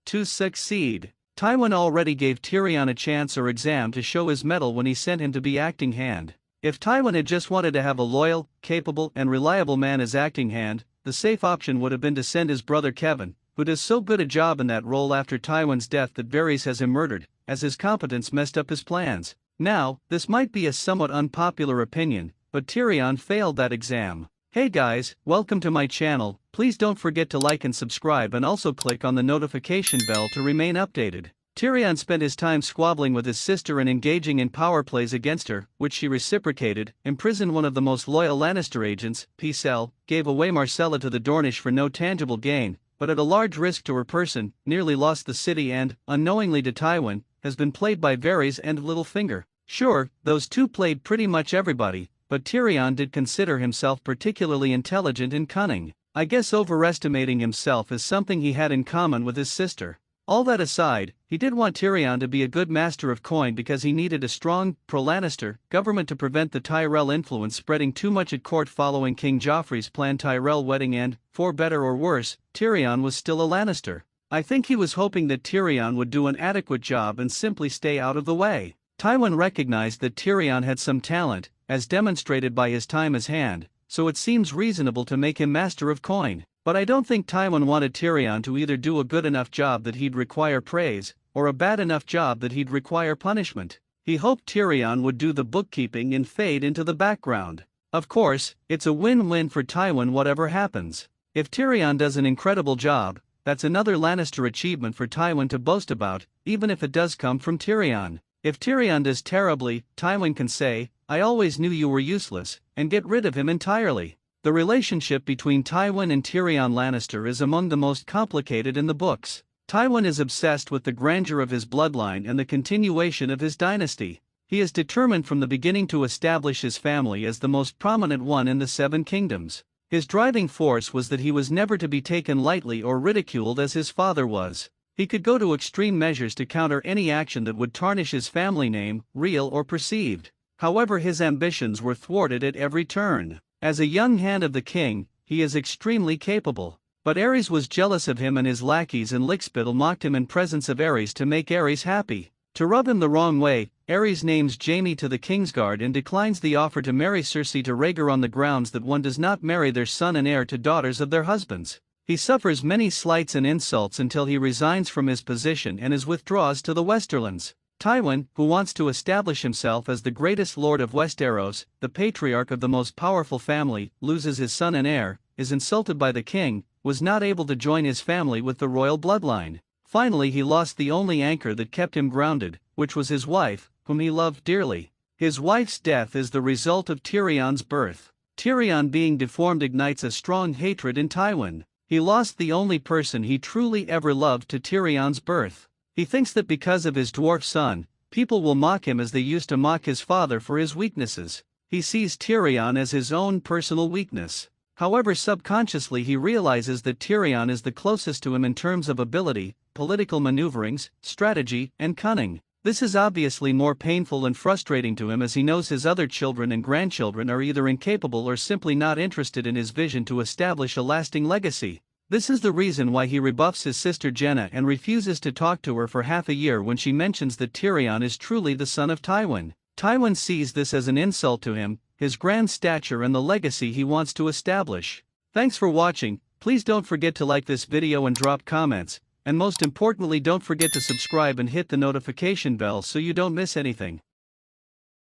To succeed, Tywin already gave Tyrion a chance or exam to show his mettle when he sent him to be acting hand. If Tywin had just wanted to have a loyal, capable and reliable man as acting hand, the safe option would have been to send his brother Kevan, who does so good a job in that role after Tywin's death that Varys has him murdered, as his competence messed up his plans. Now, this might be a somewhat unpopular opinion, but Tyrion failed that exam. Hey guys, welcome to my channel. Please don't forget to like and subscribe and also click on the notification bell to remain updated. Tyrion spent his time squabbling with his sister and engaging in power plays against her, which she reciprocated, imprisoned one of the most loyal Lannister agents, Pycelle, gave away Marcella to the Dornish for no tangible gain, but at a large risk to her person, nearly lost the city and, unknowingly to Tywin, has been played by Varys and Littlefinger. Sure, those two played pretty much everybody, but Tyrion did consider himself particularly intelligent and cunning. I guess overestimating himself is something he had in common with his sister. All that aside, he did want Tyrion to be a good master of coin because he needed a strong, pro-Lannister, government to prevent the Tyrell influence spreading too much at court following King Joffrey's planned Tyrell wedding and, for better or worse, Tyrion was still a Lannister. I think he was hoping that Tyrion would do an adequate job and simply stay out of the way. Tywin recognized that Tyrion had some talent, as demonstrated by his time as hand, so it seems reasonable to make him master of coin. But I don't think Tywin wanted Tyrion to either do a good enough job that he'd require praise, or a bad enough job that he'd require punishment. He hoped Tyrion would do the bookkeeping and fade into the background. Of course, it's a win-win for Tywin whatever happens. If Tyrion does an incredible job, that's another Lannister achievement for Tywin to boast about, even if it does come from Tyrion. If Tyrion does terribly, Tywin can say, "I always knew you were useless," and get rid of him entirely. The relationship between Tywin and Tyrion Lannister is among the most complicated in the books. Tywin is obsessed with the grandeur of his bloodline and the continuation of his dynasty. He is determined from the beginning to establish his family as the most prominent one in the Seven Kingdoms. His driving force was that he was never to be taken lightly or ridiculed as his father was. He could go to extreme measures to counter any action that would tarnish his family name, real or perceived. However, his ambitions were thwarted at every turn. As a young hand of the king, he is extremely capable. But Aerys was jealous of him, and his lackeys and lickspittle mocked him in presence of Aerys to make Aerys happy. To rub him the wrong way, Aerys names Jaime to the Kingsguard and declines the offer to marry Cersei to Rhaegar on the grounds that one does not marry their son and heir to daughters of their husbands. He suffers many slights and insults until he resigns from his position and withdraws to the Westerlands. Tywin, who wants to establish himself as the greatest lord of Westeros, the patriarch of the most powerful family, loses his son and heir, is insulted by the king, was not able to join his family with the royal bloodline. Finally, he lost the only anchor that kept him grounded, which was his wife, whom he loved dearly. His wife's death is the result of Tyrion's birth. Tyrion being deformed ignites a strong hatred in Tywin. He lost the only person he truly ever loved to Tyrion's birth. He thinks that because of his dwarf son, people will mock him as they used to mock his father for his weaknesses. He sees Tyrion as his own personal weakness. However, subconsciously he realizes that Tyrion is the closest to him in terms of ability, political maneuverings, strategy, and cunning. This is obviously more painful and frustrating to him as he knows his other children and grandchildren are either incapable or simply not interested in his vision to establish a lasting legacy. This is the reason why he rebuffs his sister Jenna and refuses to talk to her for half a year when she mentions that Tyrion is truly the son of Tywin. Tywin sees this as an insult to him, his grand stature and the legacy he wants to establish. Thanks for watching. Please don't forget to like this video and drop comments, and most importantly don't forget to subscribe and hit the notification bell so you don't miss anything.